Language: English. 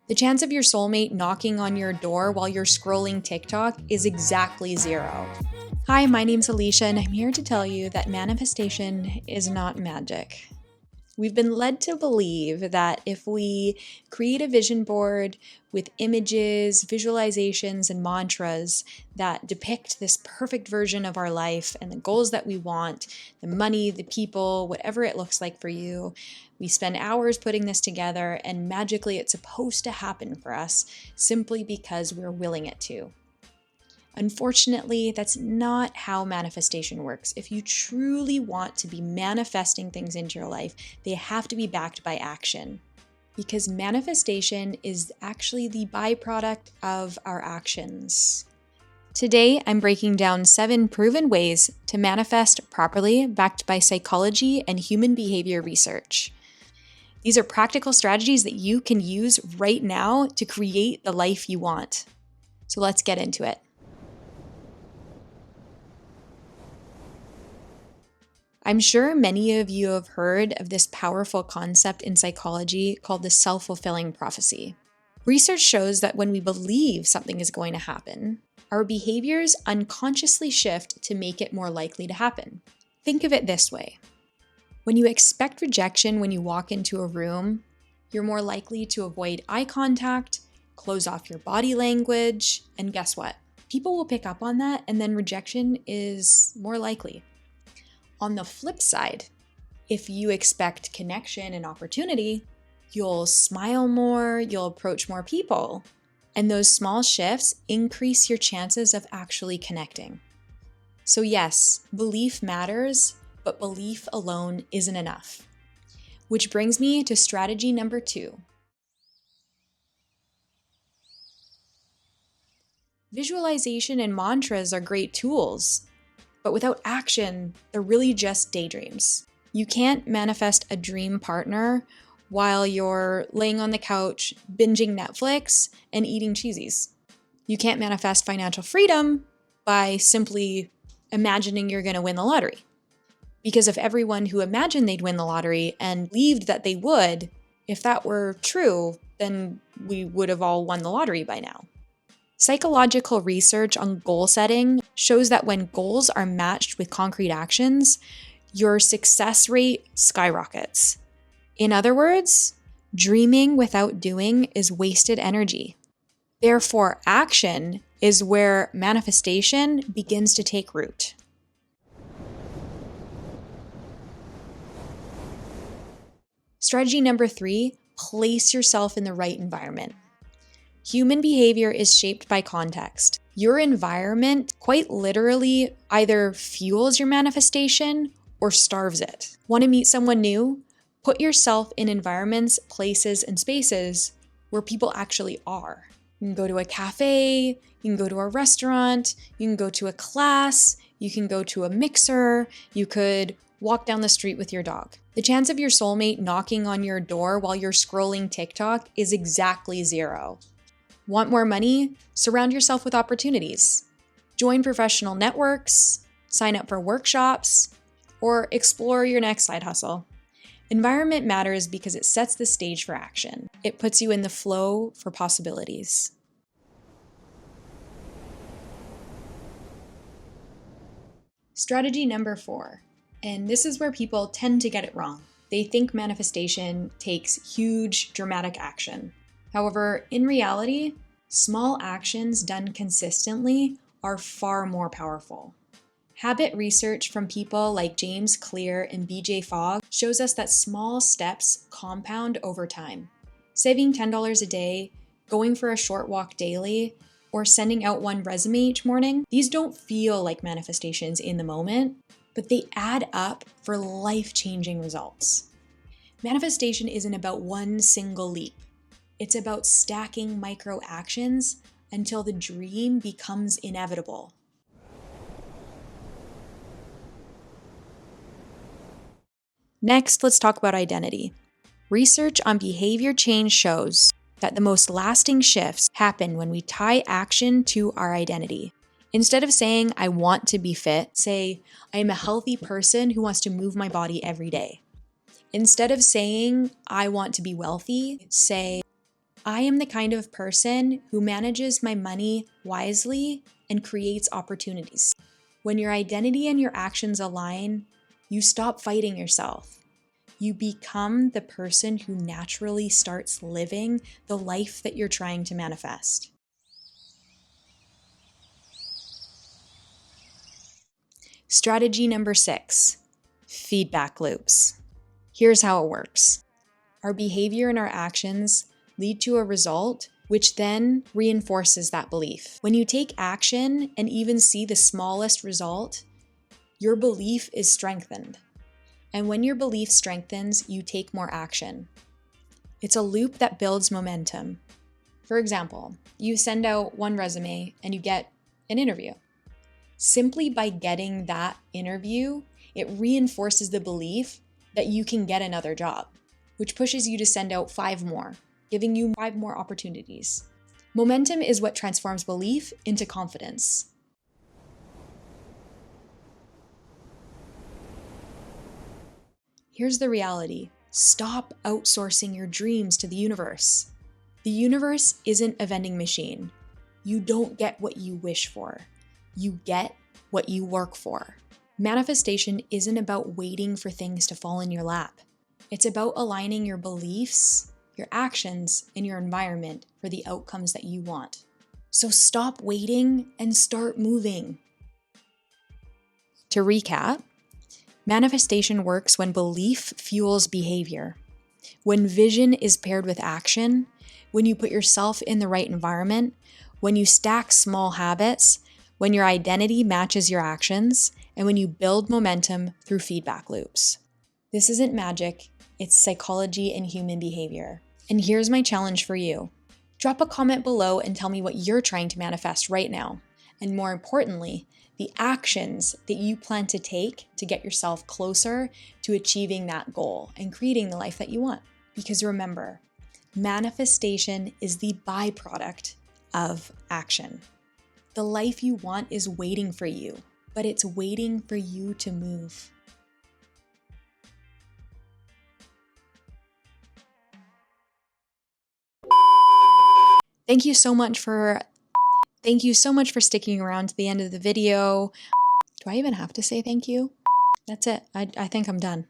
The chance of your soulmate knocking on your door while you're scrolling TikTok is exactly 0. Hi, my name's Alicia, and I'm here to tell you that manifestation is not magic. We've been led to believe that if we create a vision board with images, visualizations, and mantras that depict this perfect version of our life and the goals that we want, the money, the people, whatever it looks like for you, we spend hours putting this together and magically it's supposed to happen for us simply because we're willing it to. Unfortunately, that's not how manifestation works. If you truly want to be manifesting things into your life, they have to be backed by action. Because manifestation is actually the byproduct of our actions. Today, I'm breaking down 7 proven ways to manifest properly, backed by psychology and human behavior research. These are practical strategies that you can use right now to create the life you want. So let's get into it. I'm sure many of you have heard of this powerful concept in psychology called the self-fulfilling prophecy. Research shows that when we believe something is going to happen, our behaviors unconsciously shift to make it more likely to happen. Think of it this way. When you expect rejection when you walk into a room, you're more likely to avoid eye contact, close off your body language, and guess what? People will pick up on that, and then rejection is more likely. On the flip side, if you expect connection and opportunity, you'll smile more, you'll approach more people, and those small shifts increase your chances of actually connecting. So yes, belief matters, but belief alone isn't enough. Which brings me to strategy number 2. Visualization and mantras are great tools, but without action, they're really just daydreams. You can't manifest a dream partner while you're laying on the couch, binging Netflix, and eating cheesies. You can't manifest financial freedom by simply imagining you're going to win the lottery. Because if everyone who imagined they'd win the lottery and believed that they would, if that were true, then we would have all won the lottery by now. Psychological research on goal setting shows that when goals are matched with concrete actions, your success rate skyrockets. In other words, dreaming without doing is wasted energy. Therefore, action is where manifestation begins to take root. Strategy number 3, place yourself in the right environment. Human behavior is shaped by context. Your environment quite literally either fuels your manifestation or starves it. Want to meet someone new? Put yourself in environments, places, and spaces where people actually are. You can go to a cafe, you can go to a restaurant, you can go to a class, you can go to a mixer, you could walk down the street with your dog. The chance of your soulmate knocking on your door while you're scrolling TikTok is exactly 0. Want more money? Surround yourself with opportunities. Join professional networks, sign up for workshops, or explore your next side hustle. Environment matters because it sets the stage for action. It puts you in the flow for possibilities. Strategy number 4, and this is where people tend to get it wrong. They think manifestation takes huge, dramatic action. However, in reality, small actions done consistently are far more powerful. Habit research from people like James Clear and BJ Fogg shows us that small steps compound over time. Saving $10 a day, going for a short walk daily, or sending out one resume each morning, these don't feel like manifestations in the moment, but they add up for life-changing results. Manifestation isn't about one single leap. It's about stacking micro actions until the dream becomes inevitable. Next, let's talk about identity. Research on behavior change shows that the most lasting shifts happen when we tie action to our identity. Instead of saying, I want to be fit, say, I am a healthy person who wants to move my body every day. Instead of saying, I want to be wealthy, say, I am the kind of person who manages my money wisely and creates opportunities. When your identity and your actions align, you stop fighting yourself. You become the person who naturally starts living the life that you're trying to manifest. Strategy number 6, feedback loops. Here's how it works. Our behavior and our actions lead to a result, which then reinforces that belief. When you take action and even see the smallest result, your belief is strengthened. And when your belief strengthens, you take more action. It's a loop that builds momentum. For example, you send out one resume and you get an interview. Simply by getting that interview, it reinforces the belief that you can get another job, which pushes you to send out 5 more, giving you 5 more opportunities. Momentum is what transforms belief into confidence. Here's the reality. Stop outsourcing your dreams to the universe. The universe isn't a vending machine. You don't get what you wish for. You get what you work for. Manifestation isn't about waiting for things to fall in your lap. It's about aligning your beliefs, your actions, and your environment for the outcomes that you want. So stop waiting and start moving. To recap, manifestation works when belief fuels behavior, when vision is paired with action, when you put yourself in the right environment, when you stack small habits, when your identity matches your actions, and when you build momentum through feedback loops. This isn't magic, it's psychology and human behavior. And here's my challenge for you. Drop a comment below and tell me what you're trying to manifest right now. And more importantly, the actions that you plan to take to get yourself closer to achieving that goal and creating the life that you want. Because remember, manifestation is the byproduct of action. The life you want is waiting for you, but it's waiting for you to move. Thank you so much for sticking around to the end of the video. Do I even have to say thank you? That's it. I think I'm done.